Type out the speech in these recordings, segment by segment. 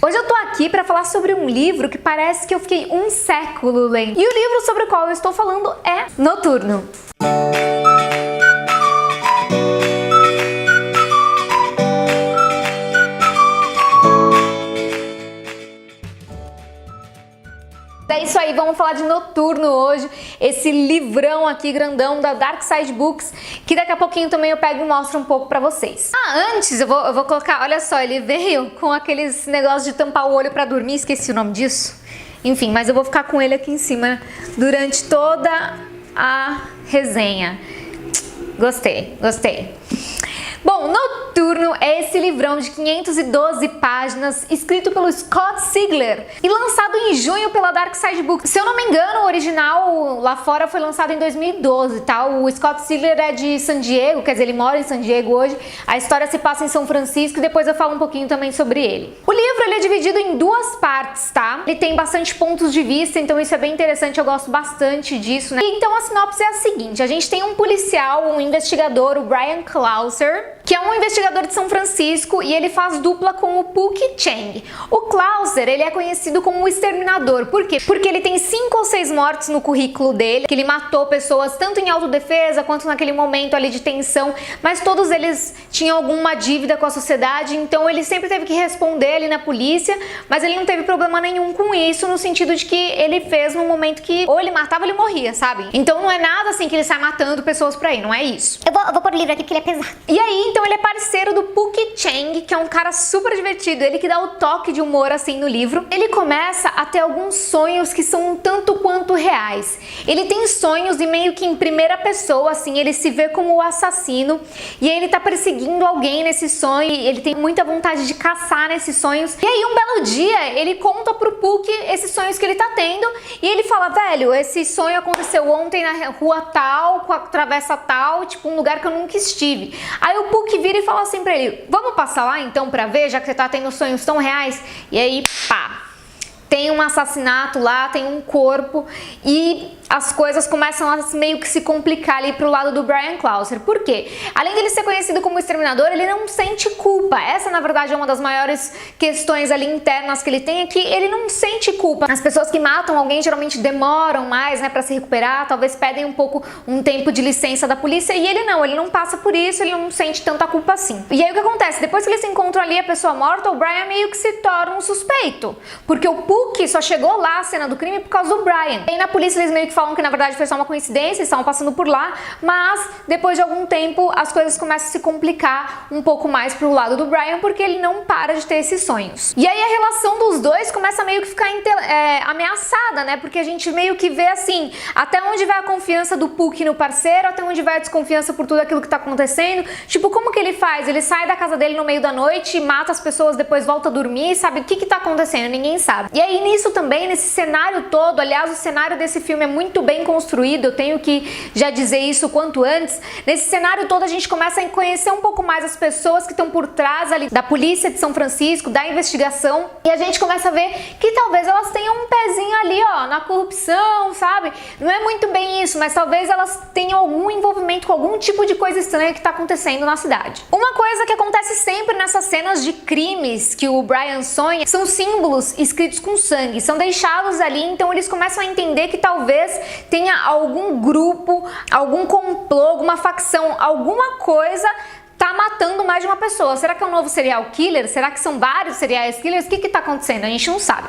Hoje eu tô aqui para falar sobre um livro que parece que eu fiquei um século lendo. E o livro sobre o qual eu estou falando é Noturno. É isso aí, vamos falar de Noturno hoje, esse livrão aqui grandão da Dark Side Books, que daqui a pouquinho também eu pego e mostro um pouco pra vocês. Antes eu vou colocar, olha só, ele veio com aqueles negócios de tampar o olho pra dormir, esqueci o nome disso. Enfim, mas eu vou ficar com ele aqui em cima durante toda a resenha. Gostei. Bom, Noturno é esse livrão de 512 páginas, escrito pelo Scott Sigler e lançado em junho pela Dark Side Books. Se eu não me engano, o original lá fora foi lançado em 2012, tá? O Scott Sigler é de San Diego, quer dizer, ele mora em San Diego hoje. A história se passa em São Francisco e depois eu falo um pouquinho também sobre ele. O livro ele é dividido em duas partes, tá? Ele tem bastante pontos de vista, então isso é bem interessante, eu gosto bastante disso, né? E então a sinopse é a seguinte, a gente tem um policial, um investigador, o Brian Clauser, que é um investigador de São Francisco e ele faz dupla com o Pookie Chang. O Clauser, ele é conhecido como o exterminador. Por quê? Porque ele tem 5 ou 6 mortes no currículo dele, que ele matou pessoas tanto em autodefesa quanto naquele momento ali de tensão, mas todos eles tinham alguma dívida com a sociedade, então ele sempre teve que responder ali na polícia, mas ele não teve problema nenhum com isso, no sentido de que ele fez no momento que ou ele matava ou ele morria, sabe? Então não é nada assim que ele sai matando pessoas por aí, não é isso. Eu vou pôr o livro aqui porque ele é pesado. E aí, então ele é parceiro do Pookie Chang, que é um cara super divertido, ele que dá o toque de humor assim no livro. Ele começa a ter alguns sonhos que são um tanto quanto reais. Ele tem sonhos e meio que em primeira pessoa, assim, ele se vê como o assassino e aí ele tá perseguindo alguém nesse sonho e ele tem muita vontade de caçar nesses sonhos. E aí um belo dia ele conta pro Pookie esses sonhos que ele tá tendo e ele fala, velho, esse sonho aconteceu ontem na rua tal, com a travessa tal, tipo um lugar que eu nunca estive. Aí o Pookie vira e fala assim pra ele, vamos passar lá então pra ver, já que você tá tendo sonhos tão reais? E aí, pá, tem um assassinato lá, tem um corpo e as coisas começam a meio que se complicar ali pro lado do Brian Clauser. Por quê? Além dele ser conhecido como exterminador, ele não sente culpa. Essa, na verdade, é uma das maiores questões ali internas que ele tem, é que ele não sente culpa. As pessoas que matam alguém geralmente demoram mais, né, pra se recuperar, talvez pedem um tempo de licença da polícia, e ele não passa por isso, ele não sente tanta culpa assim. E aí o que acontece? Depois que eles encontram ali a pessoa morta, o Brian meio que se torna um suspeito, porque o Pookie só chegou lá à cena do crime por causa do Brian. E aí na polícia eles meio que falam que na verdade foi só uma coincidência, eles estavam passando por lá, mas depois de algum tempo as coisas começam a se complicar um pouco mais pro lado do Brian, porque ele não para de ter esses sonhos. E aí a relação dos dois começa a meio que ficar ameaçada, né? Porque a gente meio que vê assim, até onde vai a confiança do Pookie no parceiro, até onde vai a desconfiança por tudo aquilo que tá acontecendo. Tipo, como que ele faz? Ele sai da casa dele no meio da noite, mata as pessoas, depois volta a dormir, sabe? O que tá acontecendo? Ninguém sabe. E aí nisso também, nesse cenário todo, aliás, o cenário desse filme é muito bem construído, eu tenho que já dizer isso o quanto antes. Nesse cenário todo a gente começa a conhecer um pouco mais as pessoas que estão por trás ali da polícia de São Francisco, da investigação, e a gente começa a ver que talvez elas tenham um pezinho ali, ó, na corrupção, sabe? Não é muito bem isso, mas talvez elas tenham algum envolvimento com algum tipo de coisa estranha que tá acontecendo na cidade. Uma coisa que acontece sempre nessas cenas de crimes que o Brian sonha são símbolos escritos com sangue, são deixados ali, então eles começam a entender que talvez tenha algum grupo, algum complô, alguma facção, alguma coisa tá matando mais de uma pessoa. Será que é um novo serial killer? Será que são vários serial killers? O que tá acontecendo? A gente não sabe.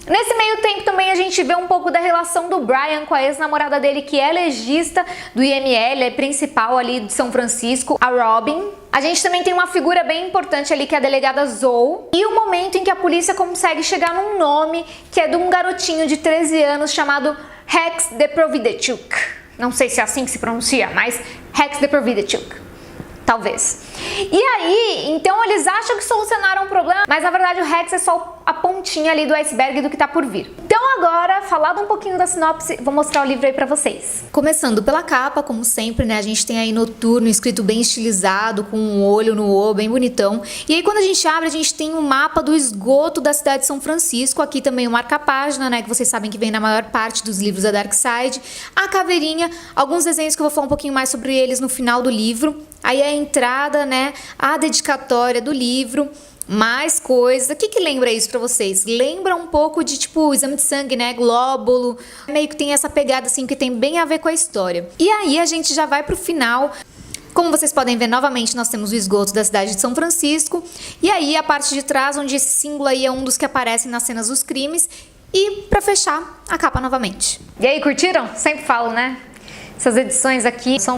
Nesse meio tempo também a gente vê um pouco da relação do Brian com a ex-namorada dele, que é legista do IML, é principal ali de São Francisco, a Robin. A gente também tem uma figura bem importante ali, que é a delegada Zoe, e o momento em que a polícia consegue chegar num nome que é de um garotinho de 13 anos chamado Rex Deprovidechuk. Não sei se é assim que se pronuncia, mas Rex Deprovidechuk. Talvez. E aí, então eles acham que solucionaram o problema, mas na verdade o Rex é só a pontinha ali do iceberg do que tá por vir. Então agora, falado um pouquinho da sinopse, vou mostrar o livro aí pra vocês. Começando pela capa, como sempre, né, a gente tem aí Noturno, escrito bem estilizado, com um olho no O, bem bonitão. E aí quando a gente abre, a gente tem um mapa do esgoto da cidade de São Francisco, aqui também o marca-página, né, que vocês sabem que vem na maior parte dos livros da Dark Side, a caveirinha, alguns desenhos que eu vou falar um pouquinho mais sobre eles no final do livro. Aí a entrada, né, a dedicatória do livro, mais coisa. O que lembra isso pra vocês? Lembra um pouco de tipo Exame de Sangue, né? Glóbulo. Meio que tem essa pegada assim que tem bem a ver com a história. E aí a gente já vai pro final. Como vocês podem ver, novamente nós temos o esgoto da cidade de São Francisco. E aí a parte de trás, onde esse símbolo aí é um dos que aparecem nas cenas dos crimes. E pra fechar, a capa novamente. E aí, curtiram? Sempre falo, né? Essas edições aqui são...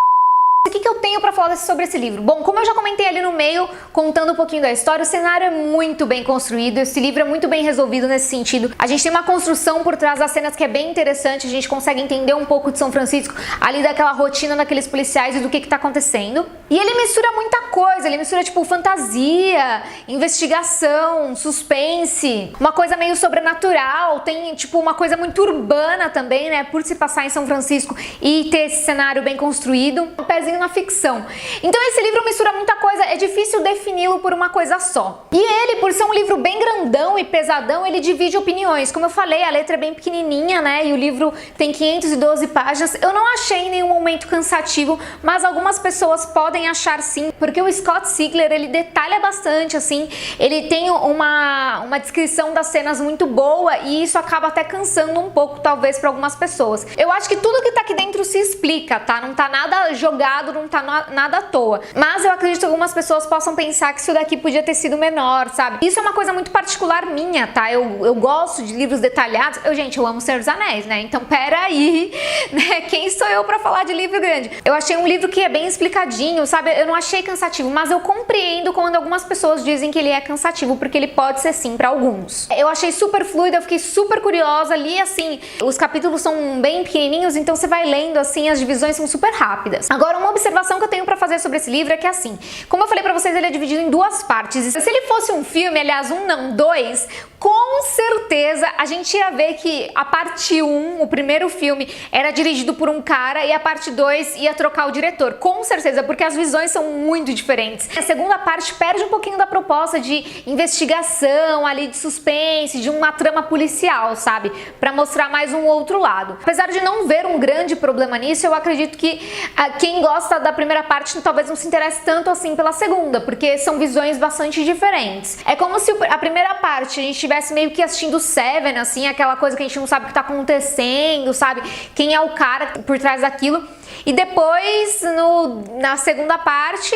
O que eu tenho pra falar sobre esse livro? Bom, como eu já comentei ali no meio, contando um pouquinho da história, o cenário é muito bem construído, esse livro é muito bem resolvido nesse sentido. A gente tem uma construção por trás das cenas que é bem interessante, a gente consegue entender um pouco de São Francisco, ali daquela rotina daqueles policiais e do que tá acontecendo. E ele mistura muita coisa, ele mistura tipo fantasia, investigação, suspense, uma coisa meio sobrenatural, tem tipo uma coisa muito urbana também, né, por se passar em São Francisco e ter esse cenário bem construído. Um pezinho na ficção. Então esse livro mistura muita coisa, é difícil defini-lo por uma coisa só. E ele, por ser um livro bem grandão e pesadão, ele divide opiniões. Como eu falei, a letra é bem pequenininha, né, e o livro tem 512 páginas. Eu não achei em nenhum momento cansativo, mas algumas pessoas podem achar sim, porque o Scott Sigler, ele detalha bastante, assim, ele tem uma descrição das cenas muito boa e isso acaba até cansando um pouco, talvez, para algumas pessoas. Eu acho que tudo que tá aqui dentro se explica, tá? Não tá nada jogado, não tá nada à toa. Mas eu acredito que algumas pessoas possam pensar que isso daqui podia ter sido menor, sabe? Isso é uma coisa muito particular minha, tá? Eu gosto de livros detalhados. Gente, eu amo Senhor dos Anéis, né? Então, peraí, né? Quem sou eu pra falar de livro grande? Eu achei um livro que é bem explicadinho, sabe? Eu não achei cansativo, mas eu compreendo quando algumas pessoas dizem que ele é cansativo, porque ele pode ser sim pra alguns. Eu achei super fluido, eu fiquei super curiosa ali, assim, os capítulos são bem pequenininhos, então você vai lendo, assim, as divisões são super rápidas. Agora, uma observação que eu tenho pra fazer sobre esse livro é que, assim, como eu falei pra vocês, ele é dividido em duas partes. Se ele fosse um filme, aliás, um não, dois, com certeza a gente ia ver que a parte 1, o primeiro filme, era dirigido por um cara e a parte 2 ia trocar o diretor. Com certeza, porque as visões são muito diferentes. A segunda parte perde um pouquinho da proposta de investigação, ali de suspense, de uma trama policial, sabe? Pra mostrar mais um outro lado. Apesar de não ver um grande problema nisso, eu acredito que quem gosta da primeira parte talvez não se interesse tanto assim pela segunda, porque são visões bastante diferentes. É como se a primeira parte a gente estivesse meio que assistindo Seven, assim, aquela coisa que a gente não sabe o que tá acontecendo, sabe? Quem é o cara por trás daquilo. E depois, na segunda parte,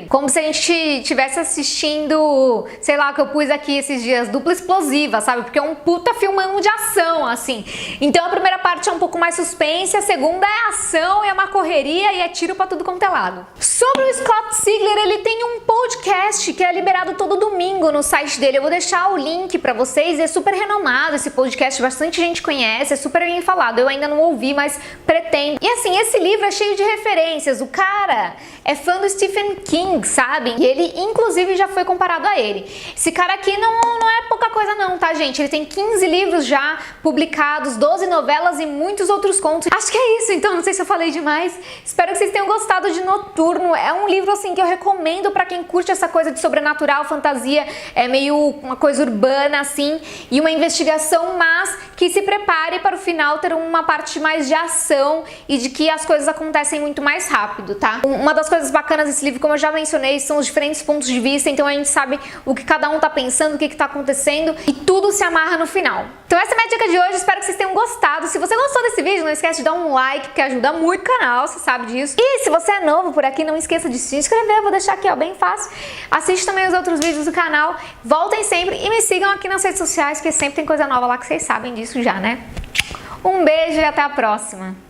como se a gente estivesse assistindo, sei lá, o que eu pus aqui esses dias, Dupla Explosiva, sabe? Porque é um puta filmão de ação, assim. Então a primeira parte é um pouco mais suspense, a segunda é ação, é uma correria e é tiro pra tudo quanto é lado. Sobre o Scott Sigler, ele tem um podcast que é liberado todo domingo no site dele. Eu vou deixar o link pra vocês, é super renomado esse podcast, bastante gente conhece, é super bem falado. Eu ainda não ouvi, mas pretendo. E assim, esse livro é cheio de referências. O cara é fã do Stephen King, sabe? E ele, inclusive, já foi comparado a ele. Esse cara aqui não é pouca coisa não, tá, gente? Ele tem 15 livros já publicados, 12 novelas e muitos outros contos. Acho que é isso, então. Não sei se eu falei demais. Espero que vocês tenham gostado de Noturno. É um livro, assim, que eu recomendo pra quem curte essa coisa de sobrenatural, fantasia, é meio uma coisa urbana, assim, e uma investigação, mas que se prepare para o final ter uma parte mais de ação e de que as coisas acontecem muito mais rápido, tá? Uma das coisas bacanas desse livro, como eu já mencionei, são os diferentes pontos de vista, então a gente sabe o que cada um tá pensando, o que tá acontecendo e tudo se amarra no final. Então essa é a minha dica de hoje, espero que vocês tenham gostado. Se você gostou desse vídeo, não esquece de dar um like, porque ajuda muito o canal, você sabe disso. E se você é novo por aqui, não esqueça de se inscrever, eu vou deixar aqui, ó, bem fácil. Assiste também os outros vídeos do canal, voltem sempre e me sigam aqui nas redes sociais, porque sempre tem coisa nova lá que vocês sabem disso já, né? Um beijo e até a próxima!